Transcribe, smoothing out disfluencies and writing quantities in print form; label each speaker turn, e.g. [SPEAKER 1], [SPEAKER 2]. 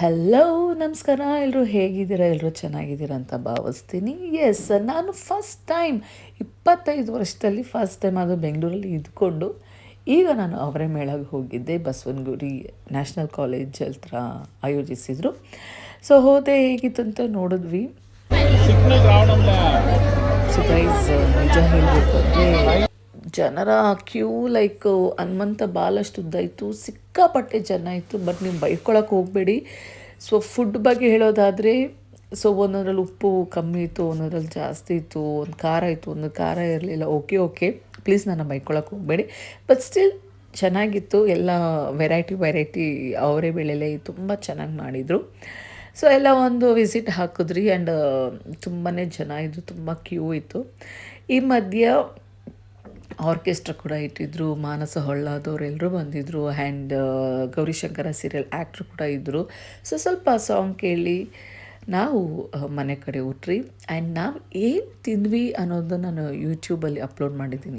[SPEAKER 1] Hello ನಮಸ್ಕಾರ ಎಲ್ಲರೂ ಹೇಗಿದ್ದೀರಾ ಎಲ್ಲರೂ ಚೆನ್ನಾಗಿದ್ದೀರಾ ಅಂತ ಭಾವಿಸ್ತೀನಿ. ಎಸ್, ನಾನು ಫಸ್ಟ್ ಟೈಮ್ 25 ವರ್ಷದಲ್ಲಿ ಫಸ್ಟ್ ಟೈಮ್ ಅದು ಬೆಂಗಳೂರಲ್ಲಿ ಇದ್ಕೊಂಡು ಈಗ ನಾನು ಅವರೇ ಮೇಳಗೆ ಹೋಗಿದ್ದೆ. ಬಸವನಗುಡಿ ನ್ಯಾಷನಲ್ ಕಾಲೇಜ್ ಹತ್ರ ಆಯೋಜಿಸಿದರು. ಸೊ ಹೋದೆ, ಹೇಗಿತ್ತು ಅಂತ ನೋಡಿದ್ವಿ. ಸರ್ಪ್ರೈಸ್ ನಿಜ ಹೇಳಬೇಕು ಅಂದರೆ ಜನರ ಕ್ಯೂ ಲೈಕ್ ಹನುಮಂತ ಬಾಲಷ್ಟು ಉದ್ದ ಇತ್ತು, ಸಿಕ್ಕಾಪಟ್ಟೆ ಜನ ಇತ್ತು. ಬಟ್ ನೀವು ಬೈಕೊಳಕ್ಕೆ ಹೋಗಬೇಡಿ. ಸೊ ಫುಡ್ ಬಗ್ಗೆ ಹೇಳೋದಾದರೆ, ಸೊ ಒಂದೊಂದ್ರಲ್ಲಿ ಉಪ್ಪು ಕಮ್ಮಿ ಇತ್ತು, ಒಂದೊಂದ್ರಲ್ಲಿ ಜಾಸ್ತಿ ಇತ್ತು, ಒಂದು ಖಾರ ಇತ್ತು, ಒಂದು ಖಾರ ಇರಲಿಲ್ಲ. ಓಕೆ ಪ್ಲೀಸ್ ನನ್ನ ಬೈಕೊಳಕ್ಕೆ ಹೋಗಬೇಡಿ. ಬಟ್ ಸ್ಟಿಲ್ ಚೆನ್ನಾಗಿತ್ತು. ಎಲ್ಲ ವೆರೈಟಿ ಅವರೇ ಬೆಳೆಲೆ ತುಂಬ ಚೆನ್ನಾಗಿ ಮಾಡಿದರು. ಸೊ ಎಲ್ಲ ಒಂದು ವಿಸಿಟ್ ಹಾಕಿದ್ರಿ. ಆ್ಯಂಡ್ ತುಂಬಾ ಜನ ಇದ್ದು, ತುಂಬ ಕ್ಯೂ ಇತ್ತು. ಈ ಮಧ್ಯ ಆರ್ಕೆಸ್ಟ್ರಾ ಕೂಡ ಇಟ್ಟಿದ್ದರು. ಮಾನಸ ಹೊಳ್ಳಾದವರೆಲ್ಲರೂ ಬಂದಿದ್ದರು. ಆ್ಯಂಡ್ ಗೌರಿಶಂಕರ ಸೀರಿಯಲ್ ಆ್ಯಕ್ಟ್ರು ಕೂಡ ಇದ್ದರು. ಸೊ ಸ್ವಲ್ಪ ಸಾಂಗ್ ಕೇಳಿ ನಾವು ಮನೆ ಕಡೆ ಹುಟ್ರಿ. ಆ್ಯಂಡ್ ನಾವು ಏನು ತಿಂದ್ವಿ ಅನ್ನೋದು ನಾನು ಯೂಟ್ಯೂಬಲ್ಲಿ ಅಪ್ಲೋಡ್ ಮಾಡಿದ್ದೀನಿ.